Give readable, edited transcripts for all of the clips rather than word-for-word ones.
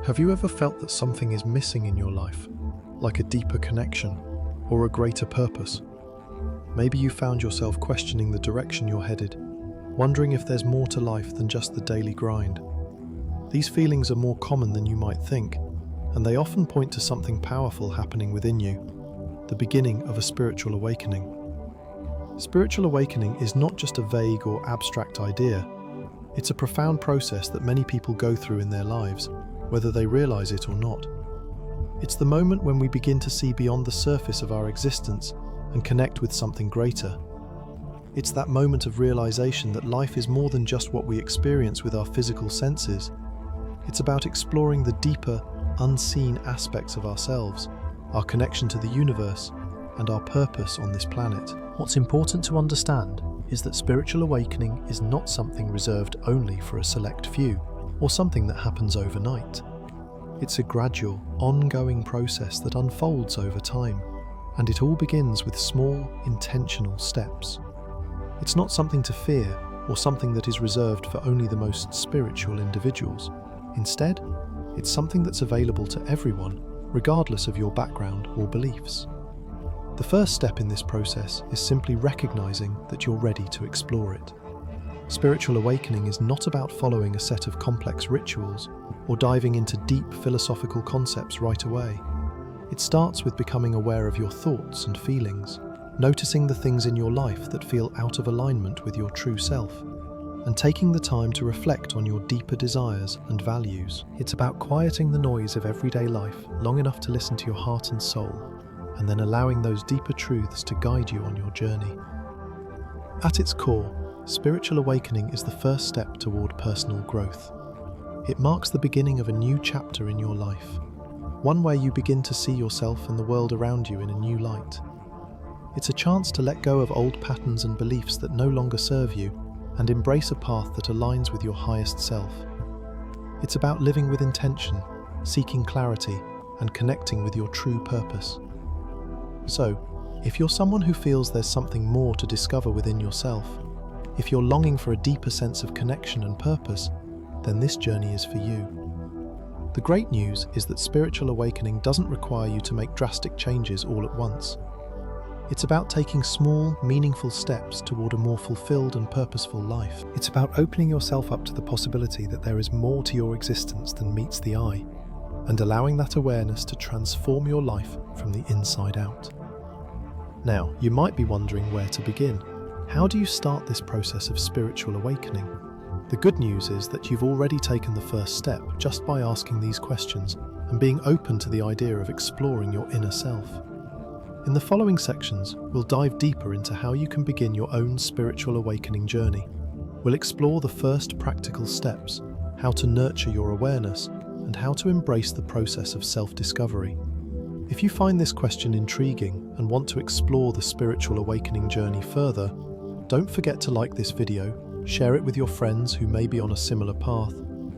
Have you ever felt that something is missing in your life, like a deeper connection or a greater purpose? Maybe you found yourself questioning the direction you're headed, wondering if there's more to life than just the daily grind. These feelings are more common than you might think, and they often point to something powerful happening within you, the beginning of a spiritual awakening. Spiritual awakening is not just a vague or abstract idea. It's a profound process that many people go through in their lives, whether they realize it or not. It's the moment when we begin to see beyond the surface of our existence and connect with something greater. It's that moment of realization that life is more than just what we experience with our physical senses. It's about exploring the deeper, unseen aspects of ourselves, our connection to the universe, and our purpose on this planet. What's important to understand is that spiritual awakening is not something reserved only for a select few, or something that happens overnight. It's a gradual, ongoing process that unfolds over time, and it all begins with small, intentional steps. It's not something to fear, or something that is reserved for only the most spiritual individuals. Instead, it's something that's available to everyone, regardless of your background or beliefs. The first step in this process is simply recognizing that you're ready to explore it. Spiritual awakening is not about following a set of complex rituals or diving into deep philosophical concepts right away. It starts with becoming aware of your thoughts and feelings, noticing the things in your life that feel out of alignment with your true self, and taking the time to reflect on your deeper desires and values. It's about quieting the noise of everyday life long enough to listen to your heart and soul, and then allowing those deeper truths to guide you on your journey. At its core, spiritual awakening is the first step toward personal growth. It marks the beginning of a new chapter in your life, one where you begin to see yourself and the world around you in a new light. It's a chance to let go of old patterns and beliefs that no longer serve you and embrace a path that aligns with your highest self. It's about living with intention, seeking clarity, and connecting with your true purpose. So, if you're someone who feels there's something more to discover within yourself, if you're longing for a deeper sense of connection and purpose, then this journey is for you. The great news is that spiritual awakening doesn't require you to make drastic changes all at once. It's about taking small, meaningful steps toward a more fulfilled and purposeful life. It's about opening yourself up to the possibility that there is more to your existence than meets the eye, and allowing that awareness to transform your life from the inside out. Now, you might be wondering where to begin. How do you start this process of spiritual awakening? The good news is that you've already taken the first step just by asking these questions and being open to the idea of exploring your inner self. In the following sections, we'll dive deeper into how you can begin your own spiritual awakening journey. We'll explore the first practical steps, how to nurture your awareness, and how to embrace the process of self-discovery. If you find this question intriguing and want to explore the spiritual awakening journey further, don't forget to like this video, share it with your friends who may be on a similar path,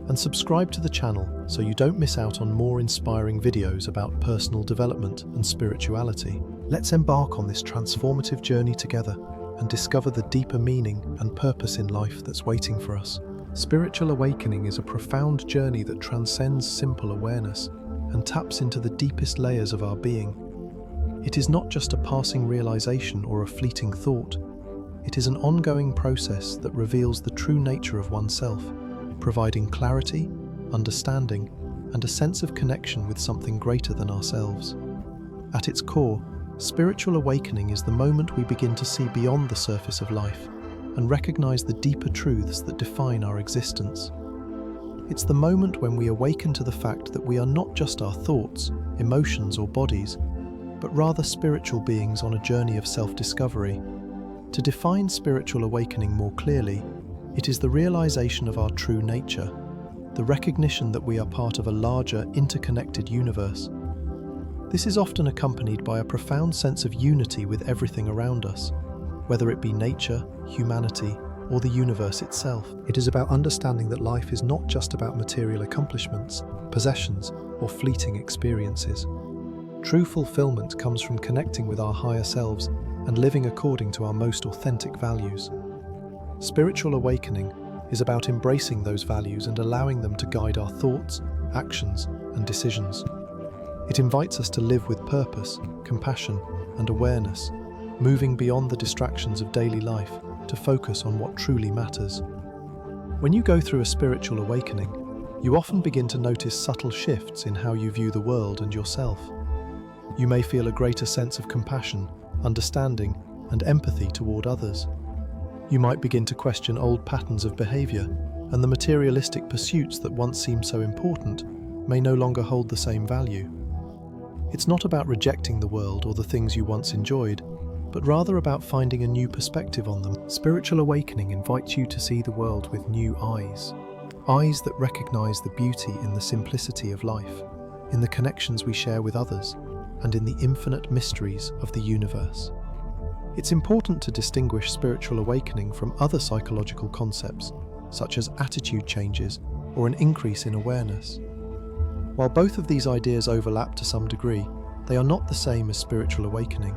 and subscribe to the channel so you don't miss out on more inspiring videos about personal development and spirituality. Let's embark on this transformative journey together and discover the deeper meaning and purpose in life that's waiting for us. Spiritual awakening is a profound journey that transcends simple awareness and taps into the deepest layers of our being. It is not just a passing realization or a fleeting thought. It is an ongoing process that reveals the true nature of oneself, providing clarity, understanding, and a sense of connection with something greater than ourselves. At its core, spiritual awakening is the moment we begin to see beyond the surface of life and recognize the deeper truths that define our existence. It's the moment when we awaken to the fact that we are not just our thoughts, emotions, or bodies, but rather spiritual beings on a journey of self-discovery. To define spiritual awakening more clearly, it is the realization of our true nature, the recognition that we are part of a larger, interconnected universe. This is often accompanied by a profound sense of unity with everything around us, whether it be nature, humanity, or the universe itself. It is about understanding that life is not just about material accomplishments, possessions, or fleeting experiences. True fulfillment comes from connecting with our higher selves and living according to our most authentic values. Spiritual awakening is about embracing those values and allowing them to guide our thoughts, actions, and decisions. It invites us to live with purpose, compassion, and awareness, moving beyond the distractions of daily life to focus on what truly matters. When you go through a spiritual awakening, you often begin to notice subtle shifts in how you view the world and yourself. You may feel a greater sense of compassion, understanding, and empathy toward others. You might begin to question old patterns of behavior, and the materialistic pursuits that once seemed so important may no longer hold the same value. It's not about rejecting the world or the things you once enjoyed, but rather about finding a new perspective on them. Spiritual awakening invites you to see the world with new eyes. Eyes that recognize the beauty in the simplicity of life, in the connections we share with others, and in the infinite mysteries of the universe. It's important to distinguish spiritual awakening from other psychological concepts, such as attitude changes or an increase in awareness. While both of these ideas overlap to some degree, they are not the same as spiritual awakening.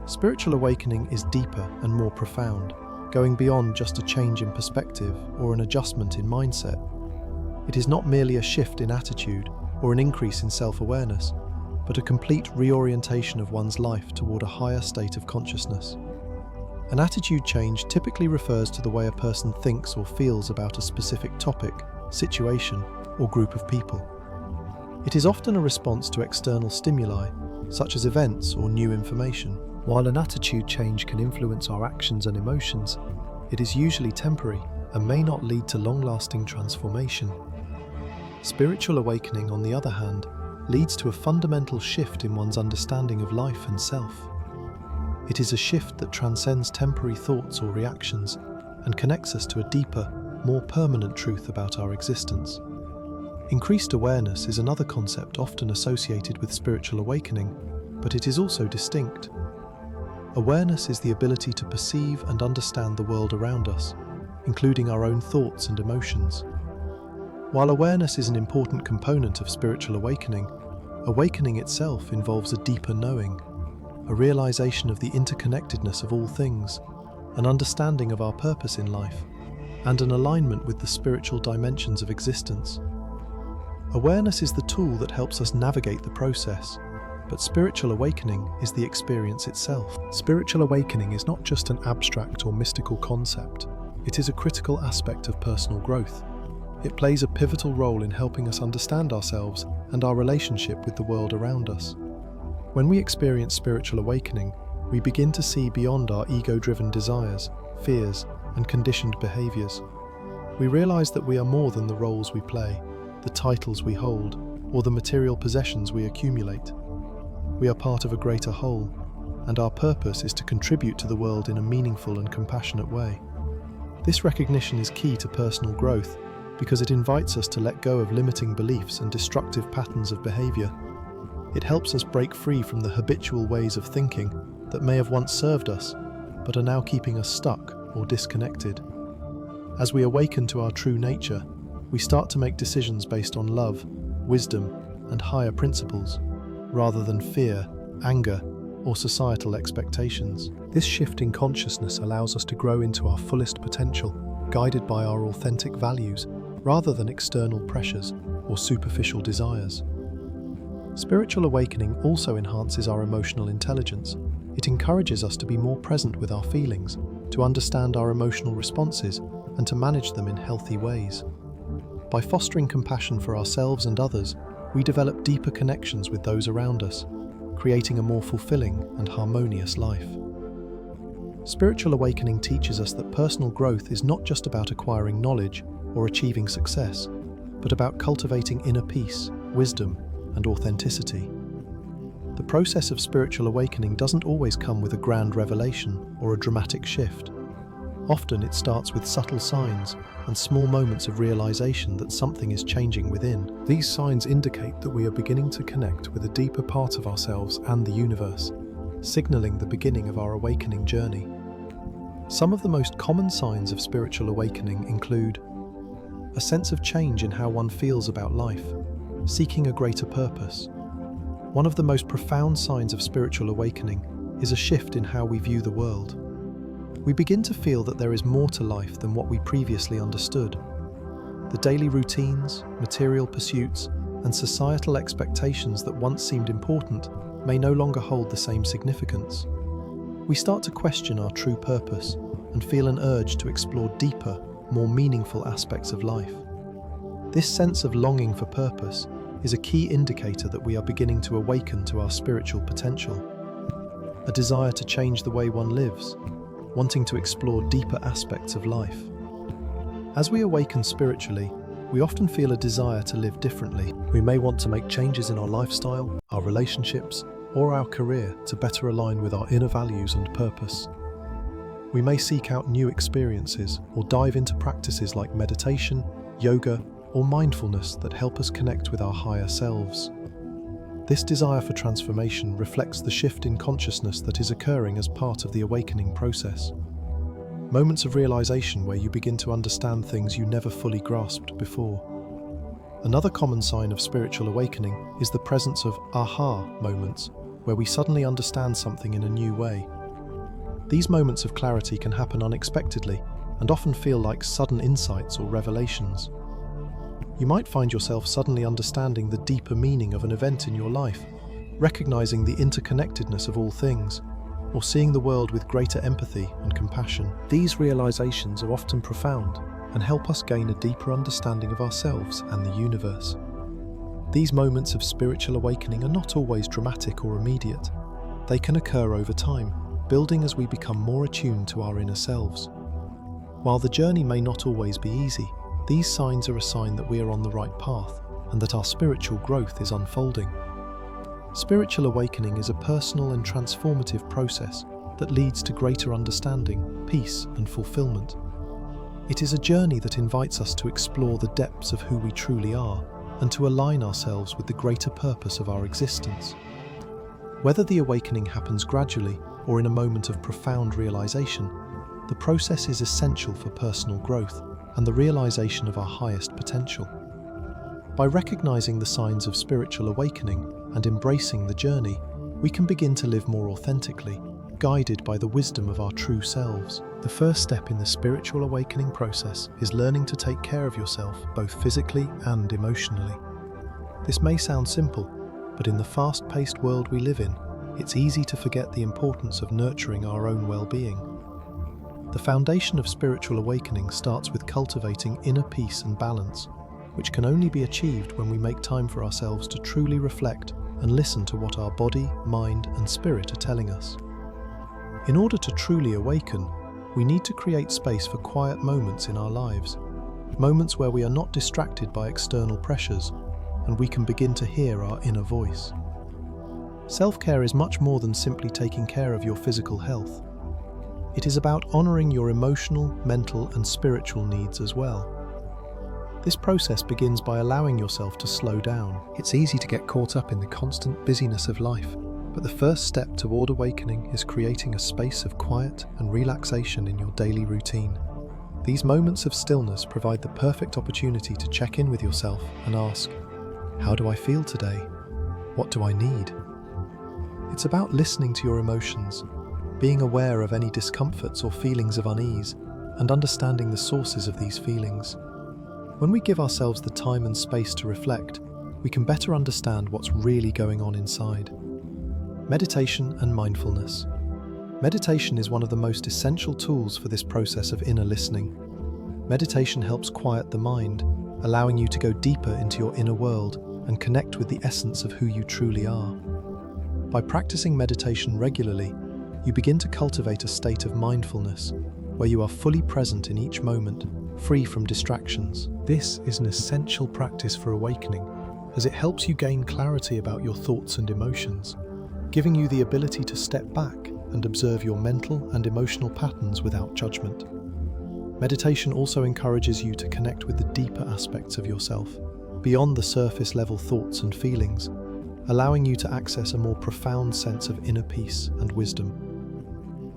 Spiritual awakening is deeper and more profound, going beyond just a change in perspective or an adjustment in mindset. It is not merely a shift in attitude or an increase in self-awareness, but a complete reorientation of one's life toward a higher state of consciousness. An attitude change typically refers to the way a person thinks or feels about a specific topic, situation, or group of people. It is often a response to external stimuli, such as events or new information. While an attitude change can influence our actions and emotions, it is usually temporary and may not lead to long-lasting transformation. Spiritual awakening, on the other hand, leads to a fundamental shift in one's understanding of life and self. It is a shift that transcends temporary thoughts or reactions and connects us to a deeper, more permanent truth about our existence. Increased awareness is another concept often associated with spiritual awakening, but it is also distinct. Awareness is the ability to perceive and understand the world around us, including our own thoughts and emotions. While awareness is an important component of spiritual awakening, awakening itself involves a deeper knowing, a realization of the interconnectedness of all things, an understanding of our purpose in life, and an alignment with the spiritual dimensions of existence. Awareness is the tool that helps us navigate the process, but spiritual awakening is the experience itself. Spiritual awakening is not just an abstract or mystical concept. It is a critical aspect of personal growth. It plays a pivotal role in helping us understand ourselves and our relationship with the world around us. When we experience spiritual awakening, we begin to see beyond our ego-driven desires, fears, and conditioned behaviors. We realize that we are more than the roles we play, the titles we hold, or the material possessions we accumulate. We are part of a greater whole, and our purpose is to contribute to the world in a meaningful and compassionate way. This recognition is key to personal growth because it invites us to let go of limiting beliefs and destructive patterns of behavior. It helps us break free from the habitual ways of thinking that may have once served us, but are now keeping us stuck or disconnected. As we awaken to our true nature, we start to make decisions based on love, wisdom, and higher principles, rather than fear, anger, or societal expectations. This shift in consciousness allows us to grow into our fullest potential, guided by our authentic values, rather than external pressures or superficial desires. Spiritual awakening also enhances our emotional intelligence. It encourages us to be more present with our feelings, to understand our emotional responses, and to manage them in healthy ways. By fostering compassion for ourselves and others, we develop deeper connections with those around us, creating a more fulfilling and harmonious life. Spiritual awakening teaches us that personal growth is not just about acquiring knowledge or achieving success, but about cultivating inner peace, wisdom, and authenticity. The process of spiritual awakening doesn't always come with a grand revelation or a dramatic shift. Often it starts with subtle signs and small moments of realization that something is changing within. These signs indicate that we are beginning to connect with a deeper part of ourselves and the universe, signaling the beginning of our awakening journey. Some of the most common signs of spiritual awakening include a sense of change in how one feels about life, seeking a greater purpose. One of the most profound signs of spiritual awakening is a shift in how we view the world. We begin to feel that there is more to life than what we previously understood. The daily routines, material pursuits, and societal expectations that once seemed important may no longer hold the same significance. We start to question our true purpose and feel an urge to explore deeper, more meaningful aspects of life. This sense of longing for purpose is a key indicator that we are beginning to awaken to our spiritual potential. A desire to change the way one lives, wanting to explore deeper aspects of life. As we awaken spiritually, we often feel a desire to live differently. We may want to make changes in our lifestyle, our relationships, or our career to better align with our inner values and purpose. We may seek out new experiences or dive into practices like meditation, yoga, or mindfulness that help us connect with our higher selves. This desire for transformation reflects the shift in consciousness that is occurring as part of the awakening process. Moments of realization where you begin to understand things you never fully grasped before. Another common sign of spiritual awakening is the presence of aha moments, where we suddenly understand something in a new way. These moments of clarity can happen unexpectedly and often feel like sudden insights or revelations. You might find yourself suddenly understanding the deeper meaning of an event in your life, recognizing the interconnectedness of all things, or seeing the world with greater empathy and compassion. These realizations are often profound and help us gain a deeper understanding of ourselves and the universe. These moments of spiritual awakening are not always dramatic or immediate. They can occur over time, building as we become more attuned to our inner selves. While the journey may not always be easy, these signs are a sign that we are on the right path and that our spiritual growth is unfolding. Spiritual awakening is a personal and transformative process that leads to greater understanding, peace, and fulfillment. It is a journey that invites us to explore the depths of who we truly are and to align ourselves with the greater purpose of our existence. Whether the awakening happens gradually or in a moment of profound realization, the process is essential for personal growth and the realization of our highest potential. By recognizing the signs of spiritual awakening and embracing the journey, we can begin to live more authentically, guided by the wisdom of our true selves. The first step in the spiritual awakening process is learning to take care of yourself, both physically and emotionally. This may sound simple, but in the fast-paced world we live in, it's easy to forget the importance of nurturing our own well-being. The foundation of spiritual awakening starts with cultivating inner peace and balance, which can only be achieved when we make time for ourselves to truly reflect and listen to what our body, mind, and spirit are telling us. In order to truly awaken, we need to create space for quiet moments in our lives, moments where we are not distracted by external pressures, and we can begin to hear our inner voice. Self-care is much more than simply taking care of your physical health. It is about honoring your emotional, mental, and spiritual needs as well. This process begins by allowing yourself to slow down. It's easy to get caught up in the constant busyness of life, but the first step toward awakening is creating a space of quiet and relaxation in your daily routine. These moments of stillness provide the perfect opportunity to check in with yourself and ask, how do I feel today? What do I need? It's about listening to your emotions, being aware of any discomforts or feelings of unease, and understanding the sources of these feelings. When we give ourselves the time and space to reflect, we can better understand what's really going on inside. Meditation and mindfulness. Meditation is one of the most essential tools for this process of inner listening. Meditation helps quiet the mind, allowing you to go deeper into your inner world and connect with the essence of who you truly are. By practicing meditation regularly, you begin to cultivate a state of mindfulness, where you are fully present in each moment, free from distractions. This is an essential practice for awakening, as it helps you gain clarity about your thoughts and emotions, giving you the ability to step back and observe your mental and emotional patterns without judgment. Meditation also encourages you to connect with the deeper aspects of yourself, beyond the surface-level thoughts and feelings, allowing you to access a more profound sense of inner peace and wisdom.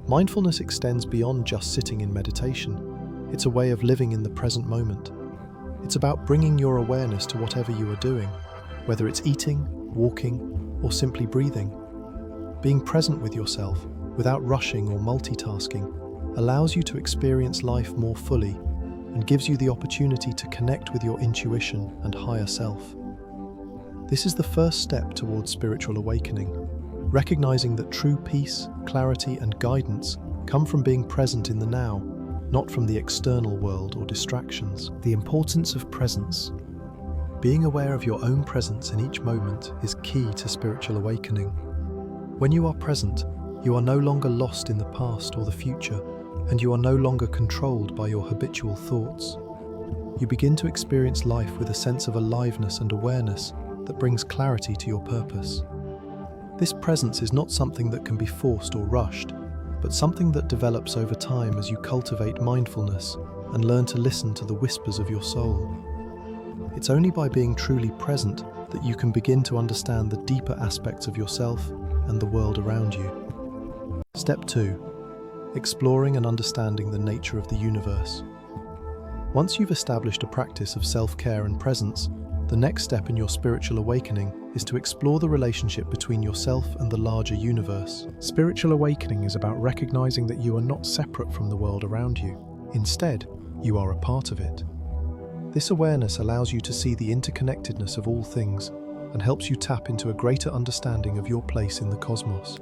Mindfulness extends beyond just sitting in meditation. It's a way of living in the present moment. It's about bringing your awareness to whatever you are doing, whether it's eating, walking, or simply breathing. Being present with yourself, without rushing or multitasking, allows you to experience life more fully and gives you the opportunity to connect with your intuition and higher self. This is the first step towards spiritual awakening, recognizing that true peace, clarity, and guidance come from being present in the now, not from the external world or distractions. The importance of presence. Being aware of your own presence in each moment is key to spiritual awakening. When you are present, you are no longer lost in the past or the future, and you are no longer controlled by your habitual thoughts. You begin to experience life with a sense of aliveness and awareness that brings clarity to your purpose. This presence is not something that can be forced or rushed, but something that develops over time as you cultivate mindfulness and learn to listen to the whispers of your soul. It's only by being truly present that you can begin to understand the deeper aspects of yourself and the world around you. Step 2. Exploring and understanding the nature of the universe. Once you've established a practice of self-care and presence, the next step in your spiritual awakening is to explore the relationship between yourself and the larger universe. Spiritual awakening is about recognizing that you are not separate from the world around you. Instead, you are a part of it. This awareness allows you to see the interconnectedness of all things and helps you tap into a greater understanding of your place in the cosmos.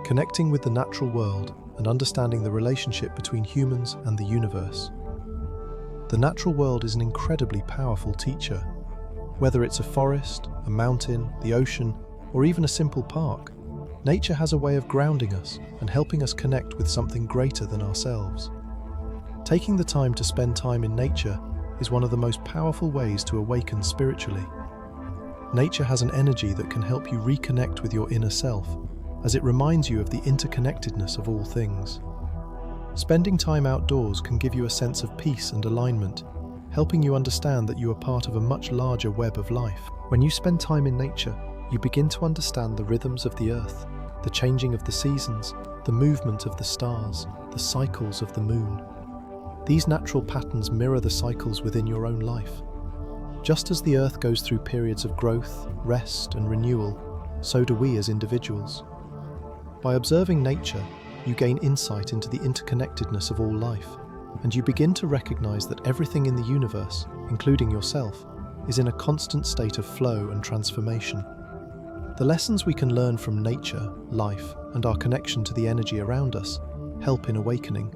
Connecting with the natural world and understanding the relationship between humans and the universe. The natural world is an incredibly powerful teacher. Whether it's a forest, a mountain, the ocean, or even a simple park, nature has a way of grounding us and helping us connect with something greater than ourselves. Taking the time to spend time in nature is one of the most powerful ways to awaken spiritually. Nature has an energy that can help you reconnect with your inner self, as it reminds you of the interconnectedness of all things. Spending time outdoors can give you a sense of peace and alignment, helping you understand that you are part of a much larger web of life. When you spend time in nature, you begin to understand the rhythms of the earth, the changing of the seasons, the movement of the stars, the cycles of the moon. These natural patterns mirror the cycles within your own life. Just as the earth goes through periods of growth, rest, and renewal, so do we as individuals. By observing nature, you gain insight into the interconnectedness of all life, and you begin to recognize that everything in the universe, including yourself, is in a constant state of flow and transformation. The lessons we can learn from nature, life, and our connection to the energy around us help in awakening.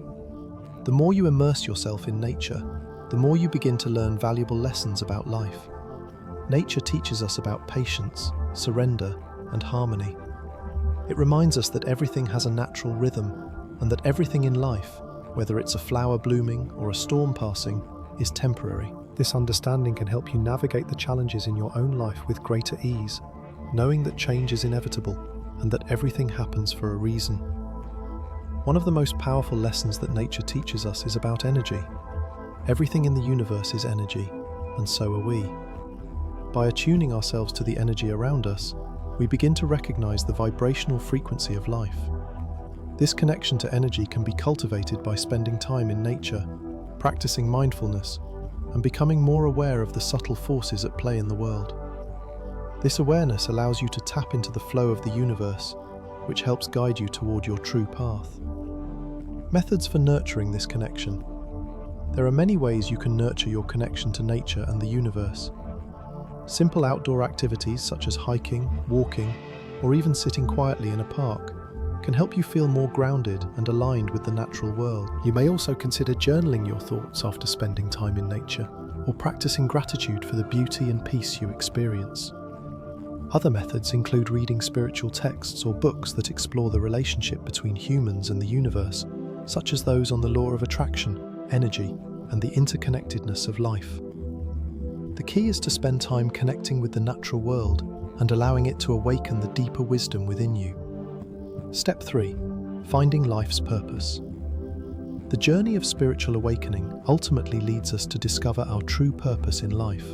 The more you immerse yourself in nature, the more you begin to learn valuable lessons about life. Nature teaches us about patience, surrender, and harmony. It reminds us that everything has a natural rhythm, and that everything in life, whether it's a flower blooming or a storm passing, is temporary. This understanding can help you navigate the challenges in your own life with greater ease, knowing that change is inevitable and that everything happens for a reason. One of the most powerful lessons that nature teaches us is about energy. Everything in the universe is energy, and so are we. By attuning ourselves to the energy around us, we begin to recognize the vibrational frequency of life. This connection to energy can be cultivated by spending time in nature, practicing mindfulness, and becoming more aware of the subtle forces at play in the world. This awareness allows you to tap into the flow of the universe, which helps guide you toward your true path. Methods for nurturing this connection. There are many ways you can nurture your connection to nature and the universe. Simple outdoor activities such as hiking, walking, or even sitting quietly in a park can help you feel more grounded and aligned with the natural world. You may also consider journaling your thoughts after spending time in nature, or practicing gratitude for the beauty and peace you experience. Other methods include reading spiritual texts or books that explore the relationship between humans and the universe, such as those on the law of attraction, energy, and the interconnectedness of life. The key is to spend time connecting with the natural world and allowing it to awaken the deeper wisdom within you. Step 3. Finding life's purpose. The journey of spiritual awakening ultimately leads us to discover our true purpose in life.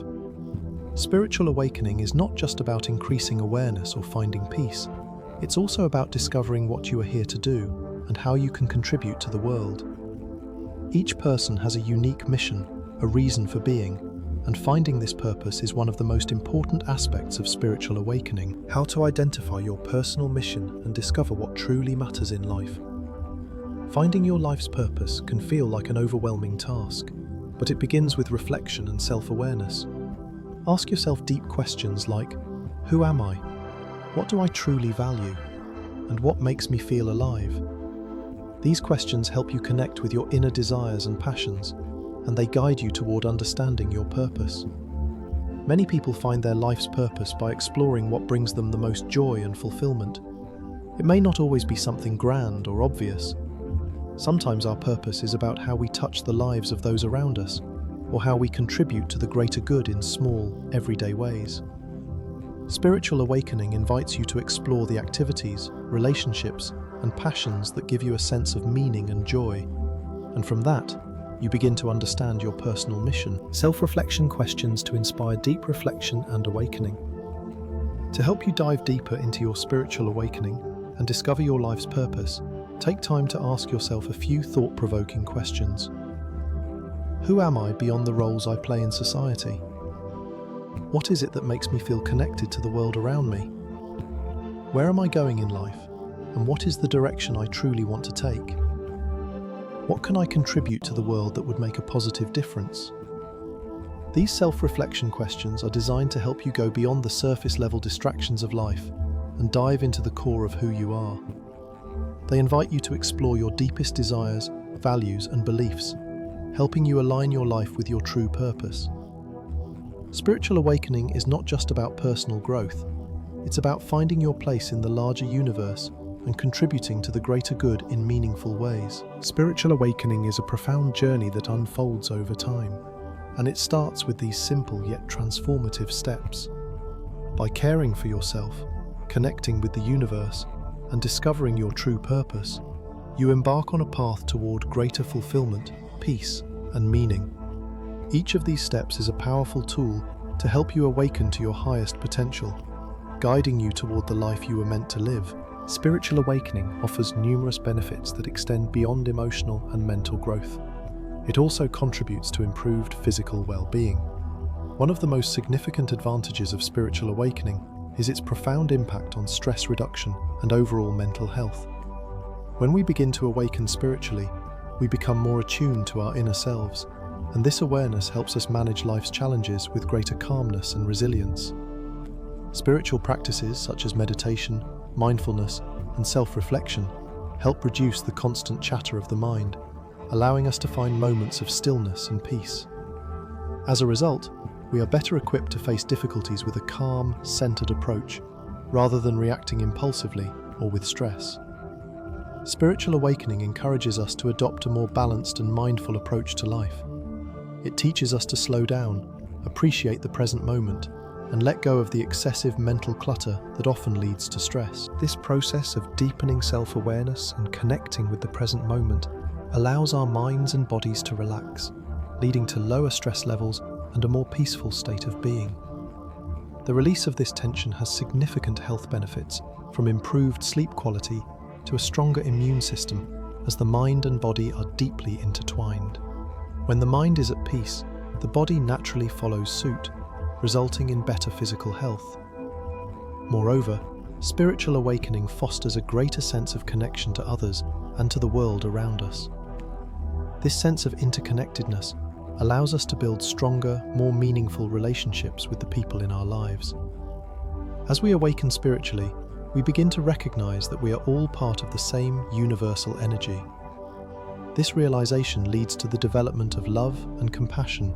Spiritual awakening is not just about increasing awareness or finding peace. It's also about discovering what you are here to do and how you can contribute to the world. Each person has a unique mission, a reason for being, and finding this purpose is one of the most important aspects of spiritual awakening. How to identify your personal mission and discover what truly matters in life. Finding your life's purpose can feel like an overwhelming task, but it begins with reflection and self-awareness. Ask yourself deep questions like, Who am I? What do I truly value? And what makes me feel alive? These questions help you connect with your inner desires and passions, and they guide you toward understanding your purpose. Many people find their life's purpose by exploring what brings them the most joy and fulfillment. It may not always be something grand or obvious. Sometimes our purpose is about how we touch the lives of those around us, or how we contribute to the greater good in small, everyday ways. Spiritual awakening invites you to explore the activities, relationships, and passions that give you a sense of meaning and joy. And from that, you begin to understand your personal mission. Self-reflection questions to inspire deep reflection and awakening. To help you dive deeper into your spiritual awakening and discover your life's purpose, take time to ask yourself a few thought-provoking questions. Who am I beyond the roles I play in society? What is it that makes me feel connected to the world around me? Where am I going in life? And what is the direction I truly want to take? What can I contribute to the world that would make a positive difference? These self-reflection questions are designed to help you go beyond the surface-level distractions of life and dive into the core of who you are. They invite you to explore your deepest desires, values, and beliefs, helping you align your life with your true purpose. Spiritual awakening is not just about personal growth. It's about finding your place in the larger universe and contributing to the greater good in meaningful ways. Spiritual awakening is a profound journey that unfolds over time, and it starts with these simple yet transformative steps. By caring for yourself, connecting with the universe, and discovering your true purpose, you embark on a path toward greater fulfillment, peace, and meaning. Each of these steps is a powerful tool to help you awaken to your highest potential, guiding you toward the life you were meant to live. Spiritual awakening offers numerous benefits that extend beyond emotional and mental growth. It also contributes to improved physical well-being. One of the most significant advantages of spiritual awakening is its profound impact on stress reduction and overall mental health. When we begin to awaken spiritually, we become more attuned to our inner selves, and this awareness helps us manage life's challenges with greater calmness and resilience. Spiritual practices such as meditation, mindfulness, and self-reflection help reduce the constant chatter of the mind, allowing us to find moments of stillness and peace. As a result, we are better equipped to face difficulties with a calm, centered approach, rather than reacting impulsively or with stress. Spiritual awakening encourages us to adopt a more balanced and mindful approach to life. It teaches us to slow down, appreciate the present moment, and let go of the excessive mental clutter that often leads to stress. This process of deepening self-awareness and connecting with the present moment allows our minds and bodies to relax, leading to lower stress levels and a more peaceful state of being. The release of this tension has significant health benefits, from improved sleep quality to a stronger immune system, as the mind and body are deeply intertwined. When the mind is at peace, the body naturally follows suit, resulting in better physical health. Moreover, spiritual awakening fosters a greater sense of connection to others and to the world around us. This sense of interconnectedness allows us to build stronger, more meaningful relationships with the people in our lives. As we awaken spiritually, we begin to recognize that we are all part of the same universal energy. This realization leads to the development of love and compassion,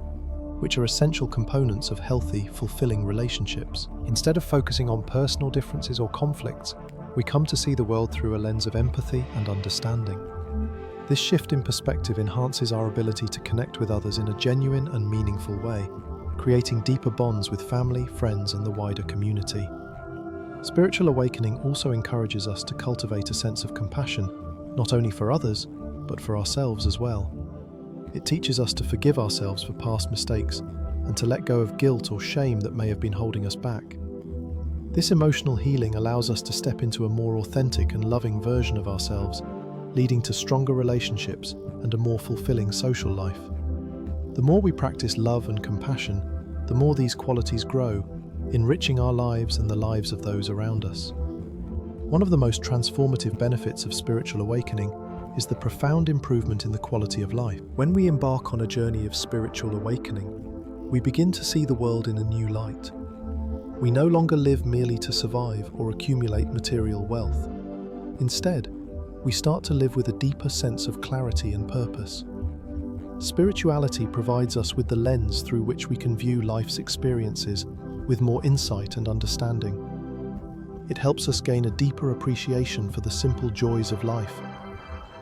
which are essential components of healthy, fulfilling relationships. Instead of focusing on personal differences or conflicts, we come to see the world through a lens of empathy and understanding. This shift in perspective enhances our ability to connect with others in a genuine and meaningful way, creating deeper bonds with family, friends, and the wider community. Spiritual awakening also encourages us to cultivate a sense of compassion, not only for others, but for ourselves as well. It teaches us to forgive ourselves for past mistakes and to let go of guilt or shame that may have been holding us back. This emotional healing allows us to step into a more authentic and loving version of ourselves, leading to stronger relationships and a more fulfilling social life. The more we practice love and compassion, the more these qualities grow, enriching our lives and the lives of those around us. One of the most transformative benefits of spiritual awakening is the profound improvement in the quality of life. When we embark on a journey of spiritual awakening, we begin to see the world in a new light. We no longer live merely to survive or accumulate material wealth. Instead, we start to live with a deeper sense of clarity and purpose. Spirituality provides us with the lens through which we can view life's experiences with more insight and understanding. It helps us gain a deeper appreciation for the simple joys of life.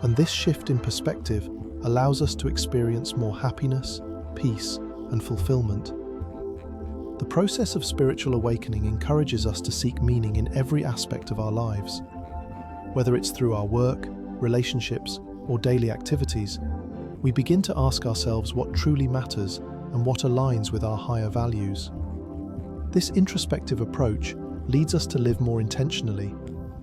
And this shift in perspective allows us to experience more happiness, peace, and fulfillment. The process of spiritual awakening encourages us to seek meaning in every aspect of our lives. Whether it's through our work, relationships, or daily activities, we begin to ask ourselves what truly matters and what aligns with our higher values. This introspective approach leads us to live more intentionally,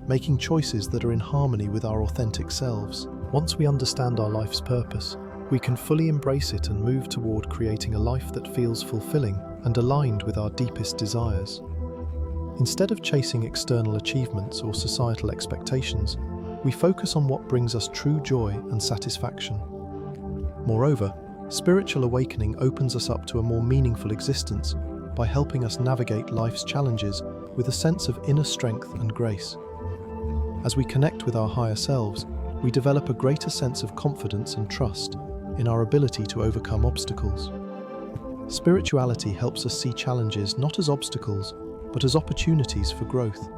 making choices that are in harmony with our authentic selves. Once we understand our life's purpose, we can fully embrace it and move toward creating a life that feels fulfilling and aligned with our deepest desires. Instead of chasing external achievements or societal expectations, we focus on what brings us true joy and satisfaction. Moreover, spiritual awakening opens us up to a more meaningful existence by helping us navigate life's challenges with a sense of inner strength and grace. As we connect with our higher selves, we develop a greater sense of confidence and trust in our ability to overcome obstacles. Spirituality helps us see challenges not as obstacles, but as opportunities for growth.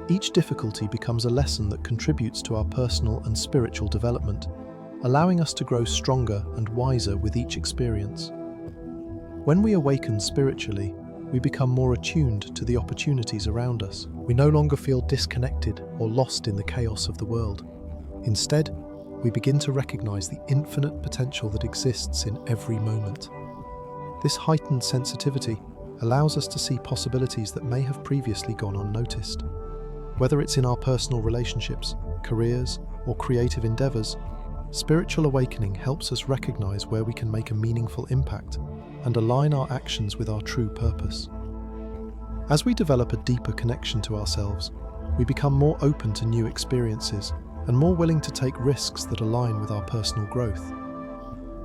Each difficulty becomes a lesson that contributes to our personal and spiritual development, allowing us to grow stronger and wiser with each experience. When we awaken spiritually, we become more attuned to the opportunities around us. We no longer feel disconnected or lost in the chaos of the world. Instead, we begin to recognize the infinite potential that exists in every moment. This heightened sensitivity allows us to see possibilities that may have previously gone unnoticed. Whether it's in our personal relationships, careers, or creative endeavors, spiritual awakening helps us recognize where we can make a meaningful impact and align our actions with our true purpose. As we develop a deeper connection to ourselves, we become more open to new experiences and more willing to take risks that align with our personal growth.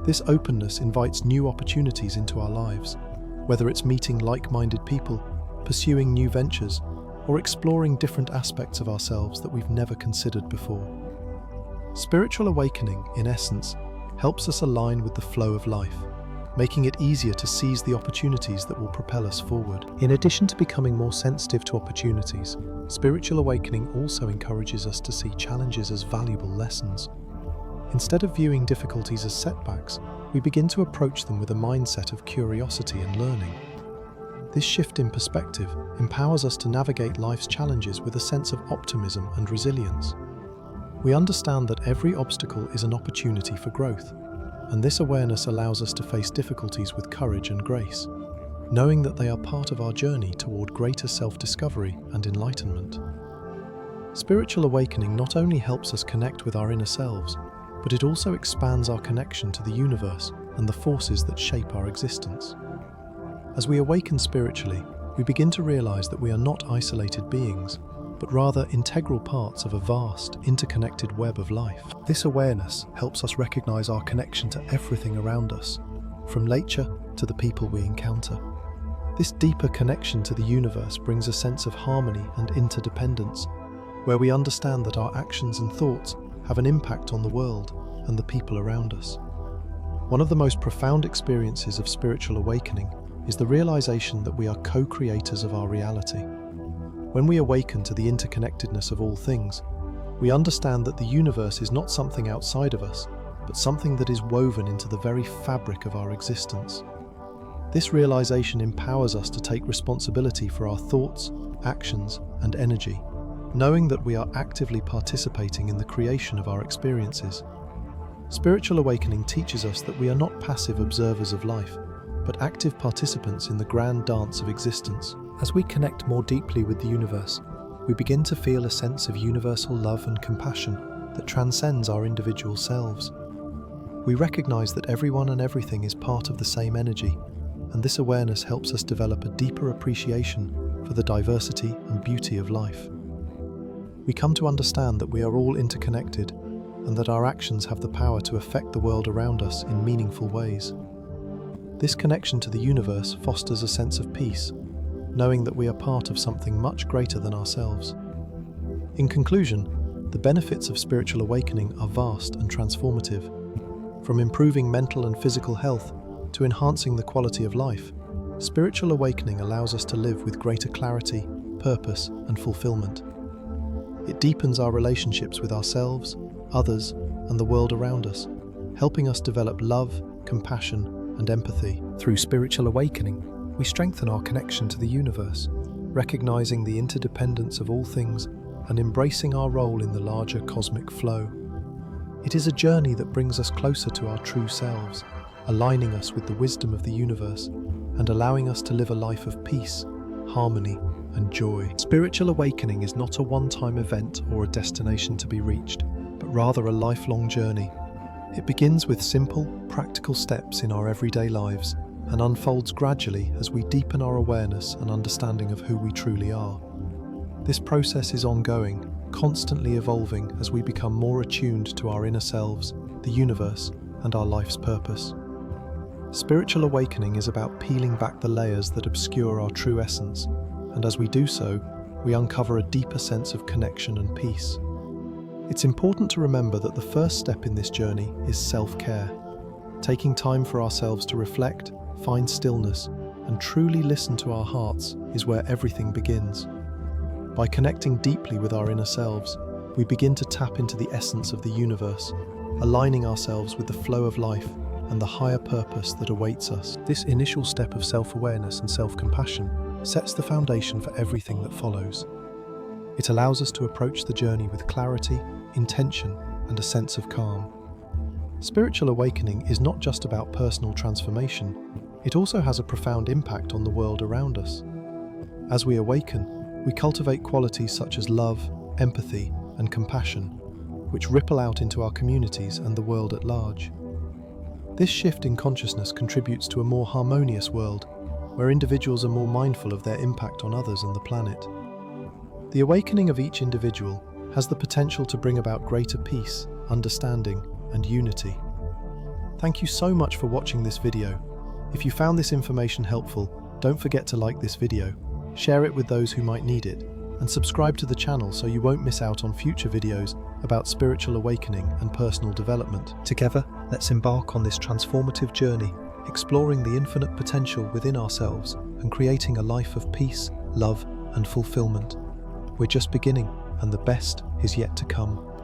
This openness invites new opportunities into our lives, whether it's meeting like-minded people, pursuing new ventures, or exploring different aspects of ourselves that we've never considered before. Spiritual awakening, in essence, helps us align with the flow of life, making it easier to seize the opportunities that will propel us forward. In addition to becoming more sensitive to opportunities, spiritual awakening also encourages us to see challenges as valuable lessons. Instead of viewing difficulties as setbacks, we begin to approach them with a mindset of curiosity and learning. This shift in perspective empowers us to navigate life's challenges with a sense of optimism and resilience. We understand that every obstacle is an opportunity for growth, and this awareness allows us to face difficulties with courage and grace, knowing that they are part of our journey toward greater self-discovery and enlightenment. Spiritual awakening not only helps us connect with our inner selves, but it also expands our connection to the universe and the forces that shape our existence. As we awaken spiritually, we begin to realize that we are not isolated beings, but rather integral parts of a vast, interconnected web of life. This awareness helps us recognize our connection to everything around us, from nature to the people we encounter. This deeper connection to the universe brings a sense of harmony and interdependence, where we understand that our actions and thoughts have an impact on the world and the people around us. One of the most profound experiences of spiritual awakening is the realization that we are co-creators of our reality. When we awaken to the interconnectedness of all things, we understand that the universe is not something outside of us, but something that is woven into the very fabric of our existence. This realization empowers us to take responsibility for our thoughts, actions, and energy, knowing that we are actively participating in the creation of our experiences. Spiritual awakening teaches us that we are not passive observers of life, but active participants in the grand dance of existence. As we connect more deeply with the universe, we begin to feel a sense of universal love and compassion that transcends our individual selves. We recognize that everyone and everything is part of the same energy, and this awareness helps us develop a deeper appreciation for the diversity and beauty of life. We come to understand that we are all interconnected and that our actions have the power to affect the world around us in meaningful ways. This connection to the universe fosters a sense of peace, knowing that we are part of something much greater than ourselves. In conclusion, the benefits of spiritual awakening are vast and transformative. From improving mental and physical health to enhancing the quality of life, spiritual awakening allows us to live with greater clarity, purpose, and fulfillment. It deepens our relationships with ourselves, others, and the world around us, helping us develop love, compassion, and empathy. Through spiritual awakening, we strengthen our connection to the universe, recognizing the interdependence of all things and embracing our role in the larger cosmic flow. It is a journey that brings us closer to our true selves, aligning us with the wisdom of the universe and allowing us to live a life of peace, harmony, and joy. Spiritual awakening is not a one-time event or a destination to be reached, but rather a lifelong journey. It begins with simple, practical steps in our everyday lives and unfolds gradually as we deepen our awareness and understanding of who we truly are. This process is ongoing, constantly evolving as we become more attuned to our inner selves, the universe, and our life's purpose. Spiritual awakening is about peeling back the layers that obscure our true essence, and as we do so, we uncover a deeper sense of connection and peace. It's important to remember that the first step in this journey is self-care. Taking time for ourselves to reflect, find stillness, and truly listen to our hearts is where everything begins. By connecting deeply with our inner selves, we begin to tap into the essence of the universe, aligning ourselves with the flow of life and the higher purpose that awaits us. This initial step of self-awareness and self-compassion sets the foundation for everything that follows. It allows us to approach the journey with clarity, intention, and a sense of calm. Spiritual awakening is not just about personal transformation, it also has a profound impact on the world around us. As we awaken, we cultivate qualities such as love, empathy, and compassion, which ripple out into our communities and the world at large. This shift in consciousness contributes to a more harmonious world, where individuals are more mindful of their impact on others and the planet. The awakening of each individual has the potential to bring about greater peace, understanding, and unity. Thank you so much for watching this video. If you found this information helpful, don't forget to like this video, share it with those who might need it, and subscribe to the channel so you won't miss out on future videos about spiritual awakening and personal development. Together, let's embark on this transformative journey, exploring the infinite potential within ourselves and creating a life of peace, love, and fulfillment. We're just beginning, and the best is yet to come.